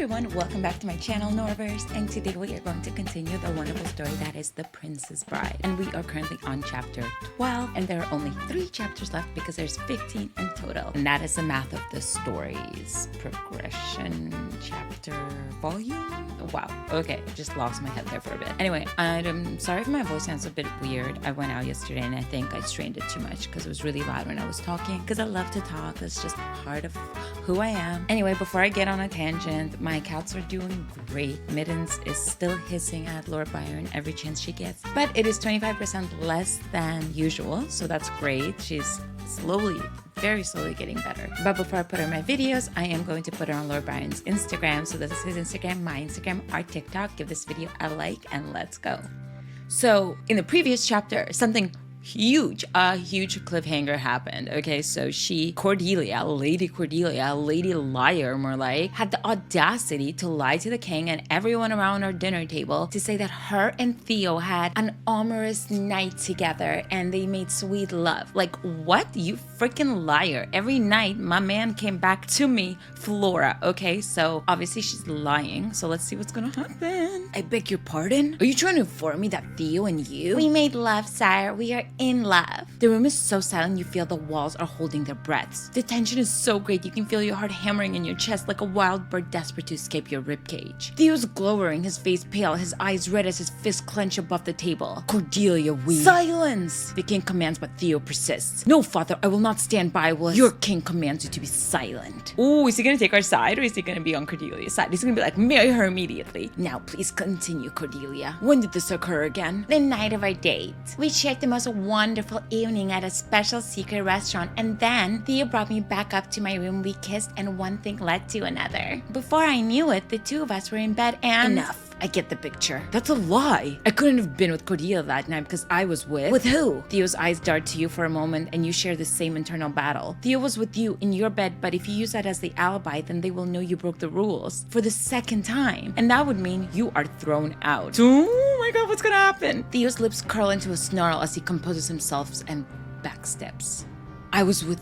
everyone, welcome back to my channel NORAVERSE, and today we are going to continue the wonderful story that is The Princess Bride. And we are currently on chapter 12, and there are only 3 chapters left because there's 15 in total. And that is the math of the story's progression, chapter, volume? Wow, okay, I just lost my head there for a bit. Anyway, I'm sorry if my voice sounds a bit weird. I went out yesterday and I think I strained it too much because it was really loud when I was talking, because I love to talk. That's just part of who I am. Anyway, before I get on a tangent, my cats are doing great. Mittens is still hissing at Laura Byron every chance she gets, but it is 25% less than usual, so that's great. She's very slowly getting better. But before I put her in my videos, I am going to put her on Laura Byron's Instagram. So this is his Instagram, my Instagram, our TikTok. Give this video a like and let's go. So in the previous chapter, something huge cliffhanger happened. Okay, so Lady Cordelia, Lady Liar more like, had the audacity to lie to the king and everyone around our dinner table to say that her and Theo had an amorous night together and they made sweet love. Like, what? You freaking liar. Every night my man came back to me, Flora. Okay, so obviously she's lying, so let's see what's gonna happen. I beg your pardon? Are you trying to inform me that Theo and you? We made love, sire. We are in love. The room is so silent you feel the walls are holding their breaths. The tension is so great you can feel your heart hammering in your chest like a wild bird desperate to escape your ribcage. Theo's glowering, his face pale, his eyes red as his fist clench above the table. Cordelia weeps. Silence! The king commands, but Theo persists. No, father, I will not stand by while your king commands you to be silent. Ooh, is he gonna take our side or is he gonna be on Cordelia's side? He's gonna be like, marry her immediately. Now please continue, Cordelia. When did this occur again? The night of our date. We shared the most wonderful evening at a special secret restaurant, and then Theo brought me back up to my room. We kissed and one thing led to another. Before I knew it, the two of us were in bed and— Enough. I get the picture. That's a lie. I couldn't have been with Cordelia that night because I was with— With who? Theo's eyes dart to you for a moment and you share the same internal battle. Theo was with you in your bed, but if you use that as the alibi, then they will know you broke the rules for the second time. And that would mean you are thrown out. Oh my god, what's gonna happen? Theo's lips curl into a snarl as he composes himself and backsteps. I was with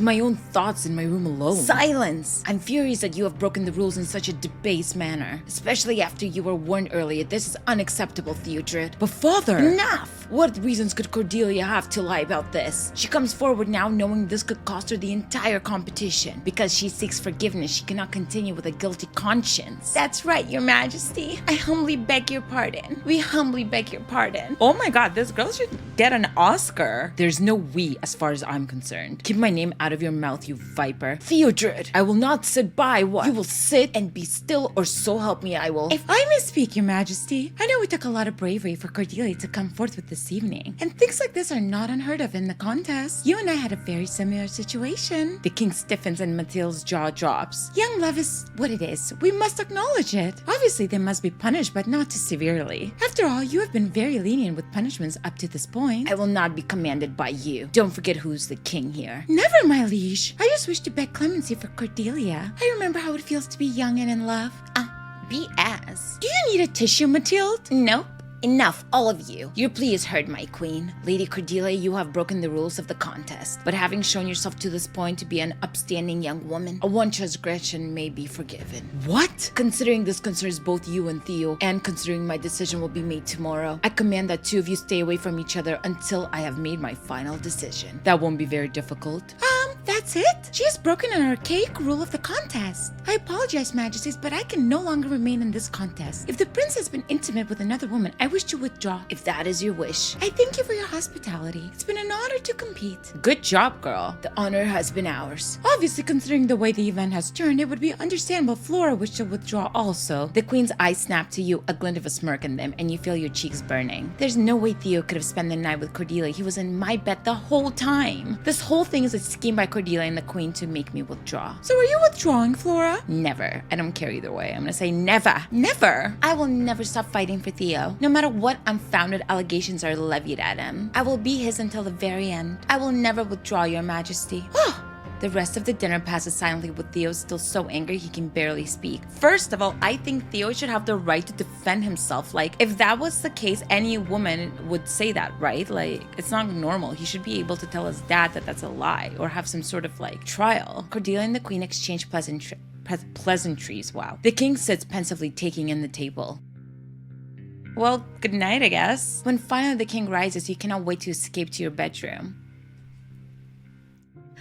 my own thoughts in my room alone. Silence! I'm furious that you have broken the rules in such a debased manner, especially after you were warned earlier. This is unacceptable, Theodred. But father— Enough! What reasons could Cordelia have to lie about this? She comes forward now knowing this could cost her the entire competition. Because she seeks forgiveness, she cannot continue with a guilty conscience. That's right, your majesty. I humbly beg your pardon. We humbly beg your pardon. Oh my god, this girl should get an Oscar. There's no we as far as I'm concerned. Keep my name out of your mouth, you viper. Theodred, I will not sit by while you will sit and be still, or so help me I will. If I may speak, your majesty, I know it took a lot of bravery for Cordelia to come forth with this evening, and things like this are not unheard of in the contest. You and I had a very similar situation. The king stiffens and Mathilde's jaw drops. Young love is what it is. We must acknowledge it. Obviously they must be punished, but not too severely. After all, you have been very lenient with punishments up to this point. I will not be commanded by you. Don't forget who's the king here. Never, my liege. I just wish to beg clemency for Cordelia. I remember how it feels to be young and in love. BS. Do you need a tissue, Mathilde? Nope. Enough, all of you. Your plea is heard, my queen. Lady Cordelia, you have broken the rules of the contest, but having shown yourself to this point to be an upstanding young woman, a one transgression may be forgiven. What? Considering this concerns both you and Theo, and considering my decision will be made tomorrow, I command that 2 of you stay away from each other until I have made my final decision. That won't be very difficult. That's it? She has broken an archaic rule of the contest. I apologize, majesties, but I can no longer remain in this contest. If the prince has been intimate with another woman, I wish to withdraw. If that is your wish, I thank you for your hospitality. It's been an honor to compete. Good job, girl. The honor has been ours. Obviously, considering the way the event has turned, it would be understandable Flora wished to withdraw also. The queen's eyes snap to you, a glint of a smirk in them, and you feel your cheeks burning. There's no way Theo could have spent the night with Cordelia. He was in my bed the whole time. This whole thing is a scheme by Cordelia and the queen to make me withdraw. So are you withdrawing, Flora? Never. I don't care either way. I'm gonna say never. Never. I will never stop fighting for Theo. No matter what unfounded allegations are levied at him, I will be his until the very end. I will never withdraw, your majesty. The rest of the dinner passes silently with Theo still so angry he can barely speak. First of all, I think Theo should have the right to defend himself. Like, if that was the case, any woman would say that, right? Like, it's not normal. He should be able to tell his dad that that's a lie or have some sort of like trial. Cordelia and the queen exchange pleasantries. Wow. The king sits pensively taking in the table. Well, good night, I guess. When finally the king rises, you cannot wait to escape to your bedroom.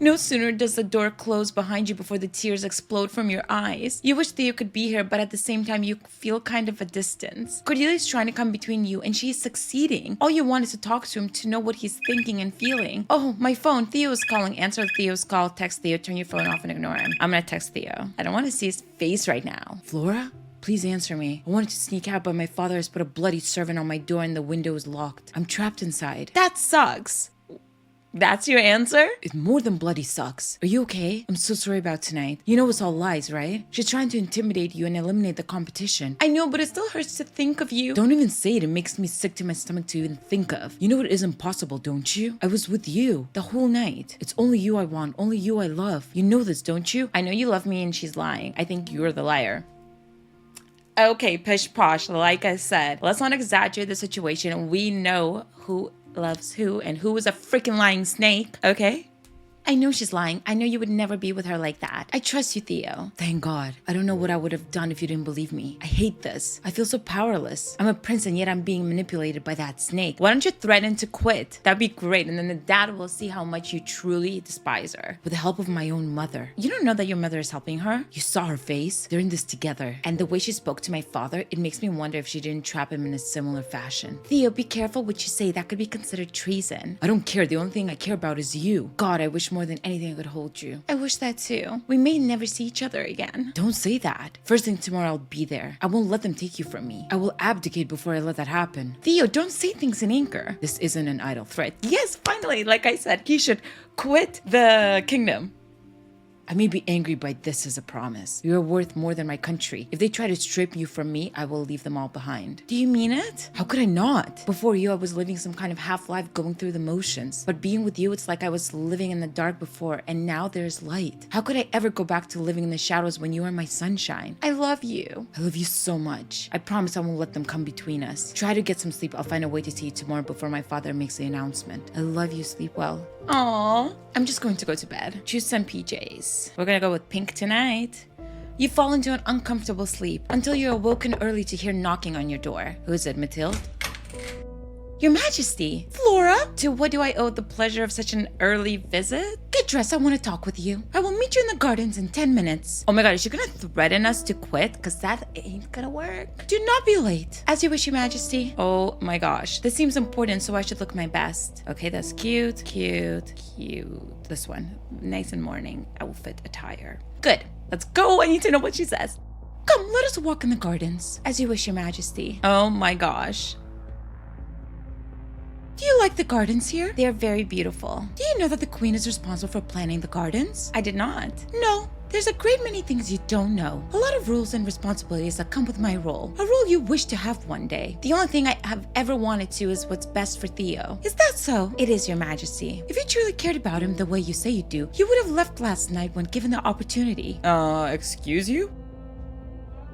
No sooner does the door close behind you before the tears explode from your eyes. You wish Theo could be here, but at the same time, you feel kind of a distance. Cordelia is trying to come between you, and she is succeeding. All you want is to talk to him to know what he's thinking and feeling. Oh, my phone. Theo is calling. Answer Theo's call. Text Theo. Turn your phone off and ignore him. I'm gonna text Theo. I don't want to see his face right now. Flora? Please answer me. I wanted to sneak out, but my father has put a bloody servant on my door and the window is locked. I'm trapped inside. That sucks. That's your answer? It more than bloody sucks. Are you okay? I'm so sorry about tonight. You know it's all lies, right? She's trying to intimidate you and eliminate the competition. I know, but it still hurts to think of you. Don't even say it. It makes me sick to my stomach to even think of. You know it isn't possible, don't you? I was with you the whole night. It's only you I want, only you I love. You know this, don't you? I know you love me and she's lying. I think you're the liar. Okay, pish posh, like I said. Let's not exaggerate the situation. We know who loves who and who is a freaking lying snake, okay? I know she's lying. I know you would never be with her like that. I trust you, Theo. Thank God. I don't know what I would have done if you didn't believe me. I hate this. I feel so powerless. I'm a prince and yet I'm being manipulated by that snake. Why don't you threaten to quit? That'd be great. And then the dad will see how much you truly despise her. With the help of my own mother. You don't know that your mother is helping her? You saw her face. They're in this together. And the way she spoke to my father, it makes me wonder if she didn't trap him in a similar fashion. Theo, be careful what you say. That could be considered treason. I don't care. The only thing I care about is you. God, I wish more than anything I could hold you. I wish that too. We may never see each other again. Don't say that. First thing tomorrow, I'll be there. I won't let them take you from me. I will abdicate before I let that happen. Theo, don't say things in anger. This isn't an idle threat. Yes, finally, like I said, he should quit the kingdom. I may be angry, but this is a promise. You are worth more than my country. If they try to strip you from me, I will leave them all behind. Do you mean it? How could I not? Before you, I was living some kind of half-life going through the motions. But being with you, it's like I was living in the dark before, and now there's light. How could I ever go back to living in the shadows when you are my sunshine? I love you. I love you so much. I promise I won't let them come between us. Try to get some sleep. I'll find a way to see you tomorrow before my father makes the announcement. I love you. Sleep well. Aww. I'm just going to go to bed. Choose some PJs. We're gonna go with pink tonight. You fall into an uncomfortable sleep until you're awoken early to hear knocking on your door. Who is it, Mathilde? Your Majesty. Flora? To what do I owe the pleasure of such an early visit? Get dressed, I want to talk with you. I will meet you in the gardens in 10 minutes. Oh my god, is she gonna threaten us to quit? Because that ain't gonna work. Do not be late. As you wish, Your Majesty. Oh my gosh, this seems important, so I should look my best. Okay, that's cute, cute, cute. This one, nice and morning outfit attire. Good, let's go. I need to know what she says. Come, let us walk in the gardens. As you wish, Your Majesty. Oh my gosh. Do you like the gardens here? They are very beautiful. Do you know that the queen is responsible for planning the gardens? I did not. No. There's a great many things you don't know. A lot of rules and responsibilities that come with my role. A role you wish to have one day. The only thing I have ever wanted to is what's best for Theo. Is that so? It is, Your Majesty. If you truly cared about him the way you say you do, you would have left last night when given the opportunity. Excuse you?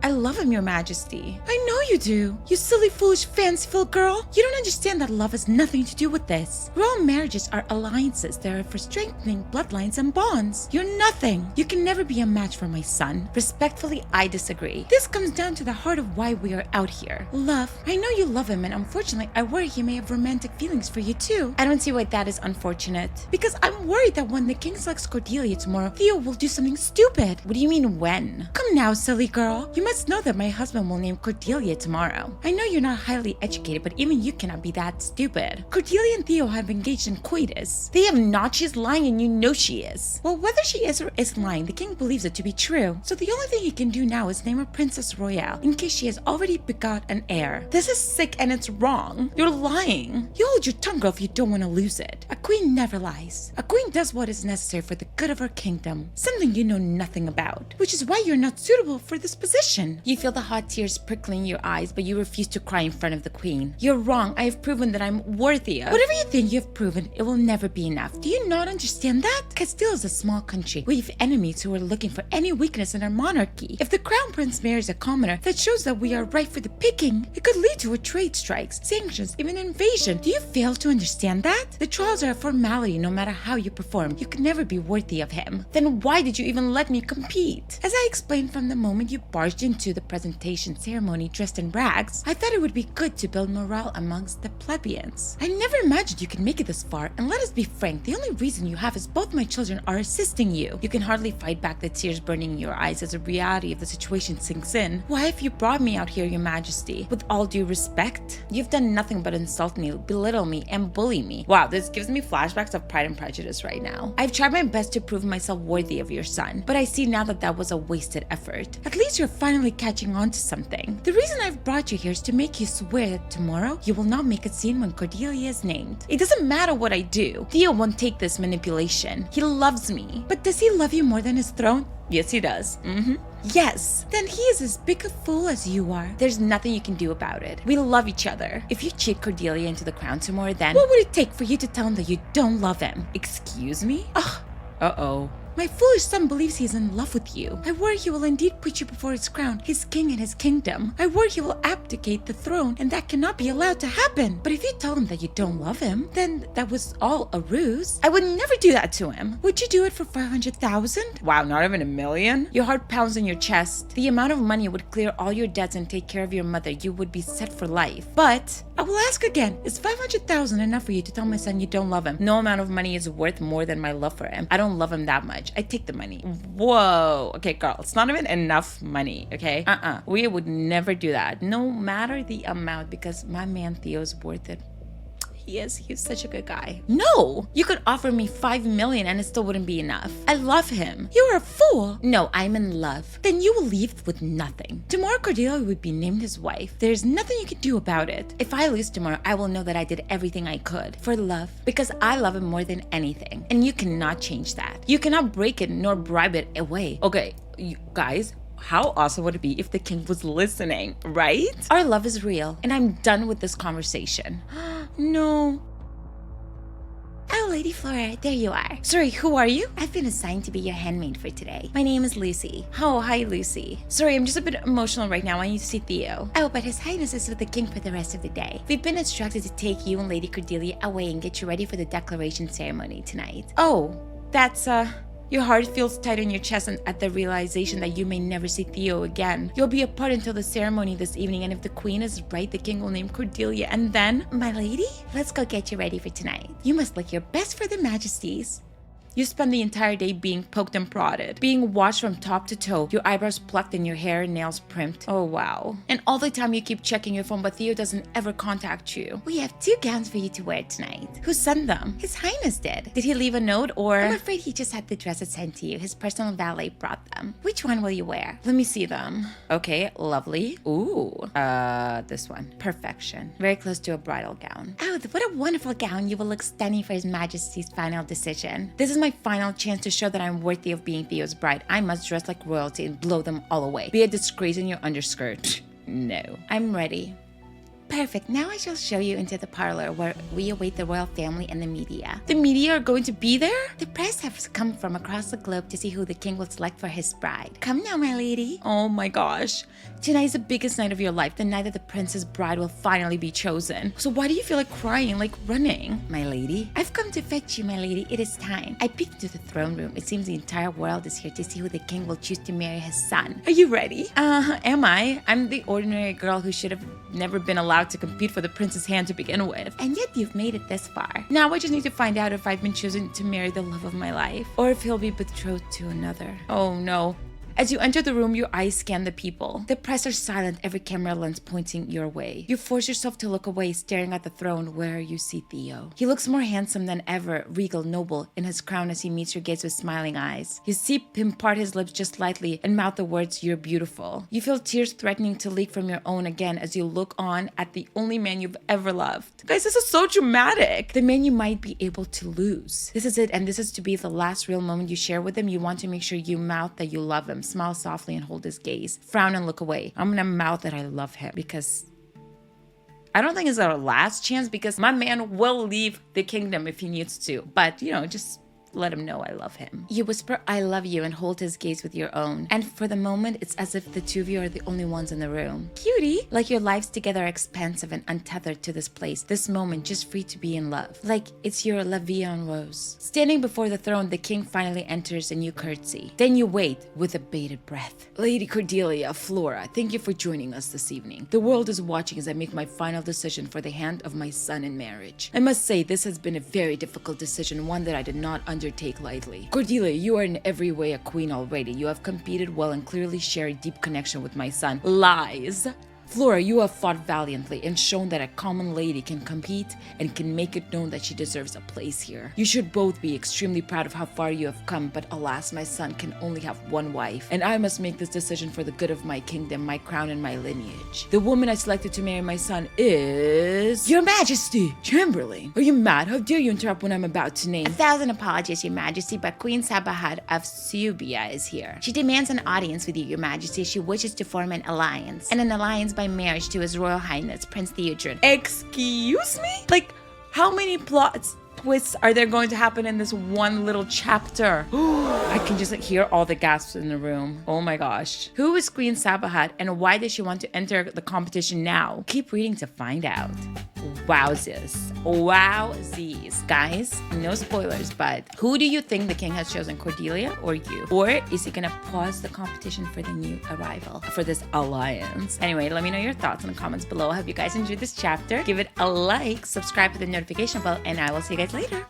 I love him, Your Majesty. I know you do. You silly, foolish, fanciful girl. You don't understand that love has nothing to do with this. Royal marriages are alliances that are for strengthening bloodlines and bonds. You're nothing. You can never be a match for my son. Respectfully, I disagree. This comes down to the heart of why we are out here. Love. I know you love him, and unfortunately, I worry he may have romantic feelings for you too. I don't see why that is unfortunate. Because I'm worried that when the king selects Cordelia tomorrow, Theo will do something stupid. What do you mean when? Come now, silly girl. You must know that my husband will name Cordelia tomorrow. I know you're not highly educated, but even you cannot be that stupid. Cordelia and Theo have engaged in coitus. They have not. She's lying and you know she is. Well, whether she is or isn't lying, the king believes it to be true. So the only thing he can do now is name her Princess Royale in case she has already begot an heir. This is sick and it's wrong. You're lying. You hold your tongue, girl, if you don't want to lose it. A queen never lies. A queen does what is necessary for the good of her kingdom. Something you know nothing about, which is why you're not suitable for this position. reaction. You feel the hot tears prickling your eyes, but you refuse to cry in front of the queen. You're wrong. I have proven that I'm worthy of. Whatever you think you have proven, it will never be enough. Do you not understand that? Castile is a small country. We have enemies who are looking for any weakness in our monarchy. If the crown prince marries a commoner, that shows that we are ripe for the picking. It could lead to a trade strikes, sanctions, even invasion. Do you fail to understand that? The trials are a formality no matter how you perform. You could never be worthy of him. Then why did you even let me compete? As I explained from the moment you barged into the presentation ceremony dressed in rags, I thought it would be good to build morale amongst the plebeians. I never imagined you could make it this far, and let us be frank, the only reason you have is both my children are assisting you. You can hardly fight back the tears burning in your eyes as the reality of the situation sinks in. Why have you brought me out here, your majesty? With all due respect, you've done nothing but insult me, belittle me, and bully me. Wow, this gives me flashbacks of Pride and Prejudice right now. I've tried my best to prove myself worthy of your son, but I see now that that was a wasted effort. At least you're finally catching on to something. The reason I've brought you here is to make you swear that tomorrow you will not make a scene when Cordelia is named. It doesn't matter what I do. Theo won't take this manipulation. He loves me. But does he love you more than his throne? Yes, he does. Yes. Then he is as big a fool as you are. There's nothing you can do about it. We love each other. If you cheat Cordelia into the crown tomorrow, then what would it take for you to tell him that you don't love him? Excuse me? Ugh. Uh-oh. My foolish son believes he is in love with you. I worry he will indeed put you before his crown, his king and his kingdom. I worry he will abdicate the throne, and that cannot be allowed to happen. But if you tell him that you don't love him, then that was all a ruse. I would never do that to him. Would you do it for 500,000? Wow, not even $1 million? Your heart pounds in your chest. The amount of money would clear all your debts and take care of your mother. You would be set for life. But I will ask again, is 500,000 enough for you to tell my son you don't love him? No amount of money is worth more than my love for him. I don't love him that much. I take the money. Whoa. Okay, girl, it's not even enough money, okay? We would never do that, no matter the amount, because my man Theo's worth it. He's such a good guy. No! You could offer me 5 million and it still wouldn't be enough. I love him. You're a fool. No, I'm in love. Then you will leave with nothing. Tomorrow Cordelia would be named his wife. There's nothing you can do about it. If I lose tomorrow, I will know that I did everything I could for love, because I love him more than anything. And you cannot change that. You cannot break it nor bribe it away. Okay, you guys, how awesome would it be if the king was listening, right? Our love is real, and I'm done with this conversation. No. Oh, Lady Flora, there you are. Sorry, who are you? I've been assigned to be your handmaid for today. My name is Lucy. Oh, hi, Lucy. Sorry, I'm just a bit emotional right now. I need to see Theo. Oh, but His Highness is with the king for the rest of the day. We've been instructed to take you and Lady Cordelia away and get you ready for the declaration ceremony tonight. Oh, that's, Your heart feels tight in your chest at the realization that you may never see Theo again. You'll be apart until the ceremony this evening, and if the queen is right, the king will name Cordelia, and then... My lady, let's go get you ready for tonight. You must look your best for the majesties. You spend the entire day being poked and prodded, being washed from top to toe, your eyebrows plucked and your hair and nails primped. Oh, wow. And all the time you keep checking your phone, but Theo doesn't ever contact you. We have 2 gowns for you to wear tonight. Who sent them? His Highness did. Did he leave a note, or? I'm afraid he just had the dresses sent to you. His personal valet brought them. Which one will you wear? Let me see them. Okay, lovely. Ooh, this one. Perfection. Very close to a bridal gown. Oh, what a wonderful gown. You will look stunning for His Majesty's final decision. This is my final chance to show that I'm worthy of being Theo's bride. I must dress like royalty and blow them all away. Be a disgrace in your underskirt. No. I'm ready. Perfect. Now I shall show you into the parlor where we await the royal family and the media. The media are going to be there? The press has come from across the globe to see who the king will select for his bride. Come now, my lady. Oh my gosh. Tonight is the biggest night of your life, the night that the prince's bride will finally be chosen. So why do you feel like crying, like running? My lady? I've come to fetch you, my lady. It is time. I peeked into the throne room. It seems the entire world is here to see who the king will choose to marry his son. Are you ready? Am I? I'm the ordinary girl who should have never been allowed to compete for the prince's hand to begin with. And yet you've made it this far. Now I just need to find out if I've been chosen to marry the love of my life, or if he'll be betrothed to another. Oh no. As you enter the room, your eyes scan the people. The press are silent, every camera lens pointing your way. You force yourself to look away, staring at the throne where you see Theo. He looks more handsome than ever, regal, noble, in his crown as he meets your gaze with smiling eyes. You see him part his lips just lightly and mouth the words, "You're beautiful." You feel tears threatening to leak from your own again as you look on at the only man you've ever loved. Guys, this is so dramatic. The man you might be able to lose. This is it, and this is to be the last real moment you share with him. You want to make sure you mouth that you love him. smile softly and hold his gaze, frown and look away. I'm gonna mouth that I love him because I don't think it's our last chance, because my man will leave the kingdom if he needs to. But, just let him know I love him. You whisper, I love you, and hold his gaze with your own. And for the moment, it's as if the two of you are the only ones in the room. Cutie! Like your lives together are expansive and untethered to this place, this moment just free to be in love. Like it's your La Vie en Rose. Standing before the throne, the king finally enters and you curtsy. Then you wait with a bated breath. Lady Cordelia, Flora, thank you for joining us this evening. The world is watching as I make my final decision for the hand of my son in marriage. I must say, this has been a very difficult decision, one that I did not undertake lightly. Cordelia, you are in every way a queen already. You have competed well and clearly share a deep connection with my son. Lies! Flora, you have fought valiantly and shown that a common lady can compete and can make it known that she deserves a place here. You should both be extremely proud of how far you have come, but alas, my son can only have one wife, and I must make this decision for the good of my kingdom, my crown, and my lineage. The woman I selected to marry my son is... Your Majesty! Chamberlain! Are you mad? How dare you interrupt when I'm about to name? 1,000 apologies, Your Majesty, but Queen Sabahat of Subia is here. She demands an audience with you, Your Majesty. She wishes to form an alliance by marriage to His Royal Highness Prince Theodred. Excuse me? Like, how many twists are there going to happen in this one little chapter? I can just hear all the gasps in the room. Oh my gosh. Who is Queen Sabahat and why does she want to enter the competition now? Keep reading to find out. Wowzers. Wowzies. Guys, no spoilers, but who do you think the king has chosen, Cordelia or you? Or is he gonna pause the competition for the new arrival, for this alliance? Anyway, let me know your thoughts in the comments below. I hope you guys enjoyed this chapter. Give it a like, subscribe to the notification bell, and I will see you guys later.